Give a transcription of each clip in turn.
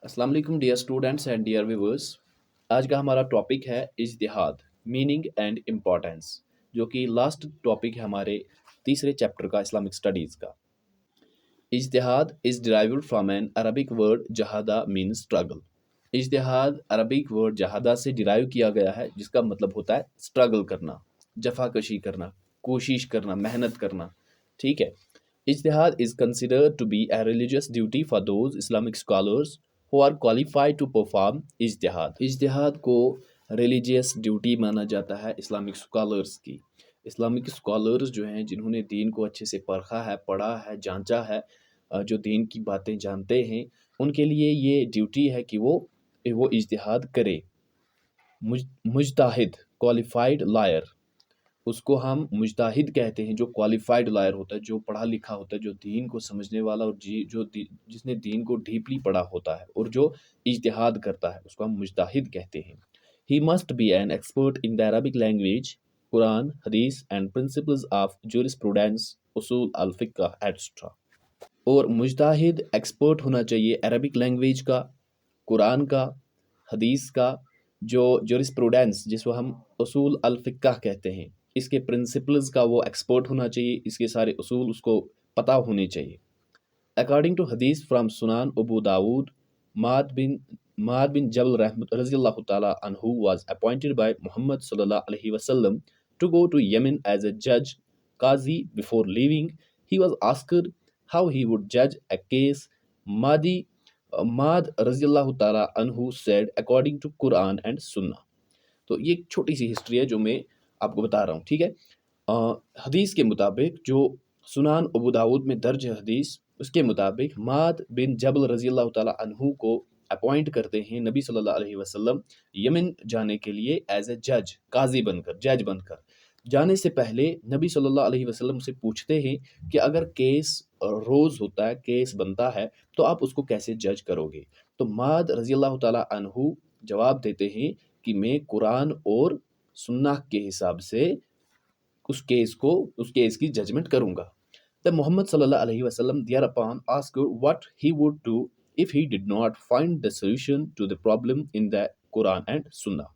अस्सलाम वालेकुम dear students and dear viewers. आज का हमारा टॉपिक है इज्तिहाद, मीनिंग एंड इम्पोर्टेंस, जो कि लास्ट टॉपिक है हमारे तीसरे चैप्टर का इस्लामिक स्टडीज़ का। इज्तिहाद is derived from an Arabic word जहादा मीन्स स्ट्रगल। इज्तिहाद अरबिक वर्ड जहादा से डिराइव किया गया है, जिसका मतलब होता है स्ट्रगल करना, जफाकशी करना, कोशिश करना, मेहनत करना। ठीक है। Ijtihad is considered to be a religious duty for those Islamic scholars who are qualified to perform ijtihad. इज्तिहाद को रिलीजियस ड्यूटी माना जाता है इस्लामिक स्कॉलर्स की। इस्लामिक स्कॉलर्स जो हैं, जिन्होंने दीन को अच्छे से परखा है, पढ़ा है, जांचा है, जो दीन की बातें जानते हैं, उनके लिए ये ड्यूटी है कि वो इज्तिहाद करे। मुजताहिद, क्वालिफाइड लायर, उसको हम मुजताहिद कहते हैं, जो क्वालिफाइड लायर होता है, जो पढ़ा लिखा होता है, जो दीन को समझने वाला और जिसने दीन को डीपली पढ़ा होता है और जो इज्तिहाद करता है, उसको हम मुजताहिद कहते हैं। He must be an expert in the Arabic language, Quran, हदीस एंड प्रिंसिपल्स ऑफ जूरिस्प्रूडेंस, उसूल अल फिक्ह एटसेट्रा। और मुजताहिद एक्सपर्ट होना चाहिए अरबिक लैंग्वेज का, कुरान का, हदीस का, जो जूरिस्प्रूडेंस जिसको हम उसूल अल फिक्ह कहते हैं, इसके प्रिंसिपल्स का वो एक्सपर्ट होना चाहिए, इसके सारे उसूल उसको पता होने चाहिए। अकॉर्डिंग टू हदीस फ्रॉम सुनान अबू दाऊद, माद बिन जबल रज़ियल्लाहु ताला अन्हु वाज अपॉइंटेड बाय मुहम्मद सल्लल्लाहु अलैहि वसल्लम to go to Yemen as a जज काजी। Before leaving he was asked how he would judge a case. Mad रज़ियल्लाहु ताला अन्हु said according to Quran and Sunnah. तो ये एक छोटी सी हिस्ट्री है जो मैं आपको बता रहा हूँ। ठीक है। हदीस के मुताबिक, जो सुनान अबू दाऊद में दर्ज है हदीस, उसके मुताबिक माद बिन जबल रज़ियल्लाहु ताला अन्हु को अपॉइंट करते हैं नबी सल्लल्लाहु अलैहि वसल्लम यमन जाने के लिए एज ए जज, काजी बनकर, जज बनकर। जाने से पहले नबी सल्लल्लाहु अलैहि वसल्लम से पूछते हैं कि अगर केस रोज़ होता है, केस बनता है, तो आप उसको कैसे जज करोगे। तो माद रज़ियल्लाहु ताला अन्हु जवाब देते हैं कि मैं कुरान और सुन्नाह के हिसाब से उस केस की जजमेंट करूंगा। द मोहम्मद सल्लल्लाहु अलैहि वसल्लम thereupon asked what he would do if he did not find the solution to the problem in the Quran and Sunnah.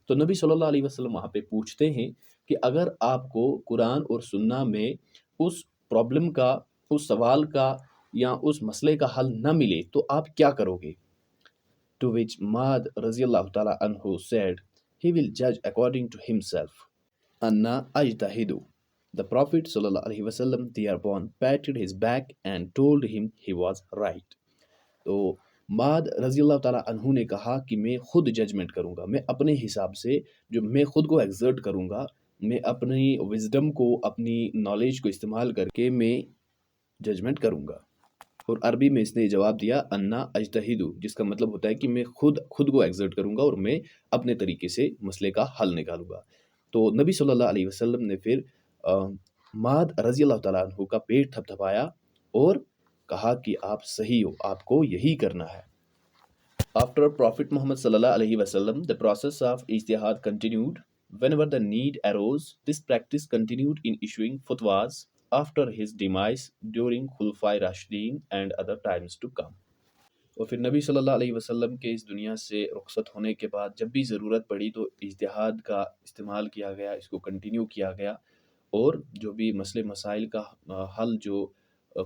तो नबी सल्लल्लाहु अलैहि वसल्लम वहाँ पे पूछते हैं कि अगर आपको कुरान और सुन्ना में उस प्रॉब्लम का, उस सवाल का या उस मसले का हल न मिले तो आप क्या करोगे। To which Mad रज़ियल्लाहु ताला अन्हु said, he will judge according to himself. Anna ajtahidu. The Prophet sallallahu alaihi wasallam thereupon patted his back and told him he was right. तो माद रज़ियल्लाहु ताला अन्हु ने कहा कि मैं खुद जजमेंट करूंगा, मैं अपने हिसाब से, जो मैं खुद को एग्जर्ट करूंगा, मैं अपनी विजडम को, अपनी नॉलेज को इस्तेमाल करके मैं जजमेंट करूंगा। और अरबी में इसने जवाब दिया अन्ना अजतहिदु, जिसका मतलब होता है कि मैं खुद को एग्जर्ट करूंगा और मैं अपने तरीके से मसले का हल निकालूंगा। तो नबी सल्लल्लाहु अलैहि वसल्लम ने फिर माद रज़ियल्लाहु ताला अन्हु का पेट थपथपाया और कहा कि आप सही हो, आपको यही करना है। After Prophet Muhammad sallallahu alaihi wasallam, the process of ijtihad continued. Whenever the need arose, this practice continued in issuing fatwas after his demise during Khulafai Rashidin and other times to come. और फिर नबी सल्लल्लाहु अलैहि वसल्लम के इस दुनिया से रुखसत होने के बाद जब भी ज़रूरत पड़ी तो इज्तिहाद का इस्तेमाल किया गया, इसको कंटिन्यू किया गया, और जो भी मसले मसाइल का हल जो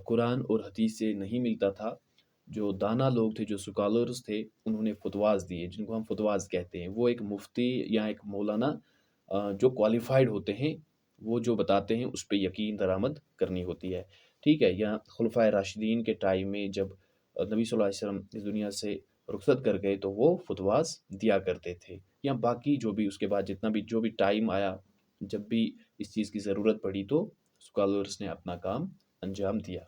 कुरान और हदीस से नहीं मिलता था, जो दाना लोग थे, जो स्कॉलर्स थे, उन्होंने फतवाज़ दिए, जिनको हम फतवाज़ कहते हैं। वो एक मुफ्ती या एक मौलाना जो क्वालिफाइड होते हैं, वो जो बताते हैं उस पे यकीन दरामद करनी होती है। ठीक है। या खुलफाए राशिदीन के टाइम में जब नबी सल्लल्लाहु अलैहि वसल्लम इस दुनिया से रुखसत कर गए तो वो फतवाज़ दिया करते थे। या बाकी जो भी उसके बाद जितना भी जो भी टाइम आया, जब भी इस चीज़ की ज़रूरत पड़ी तो स्कॉलर्स ने अपना काम अंजाम दिया।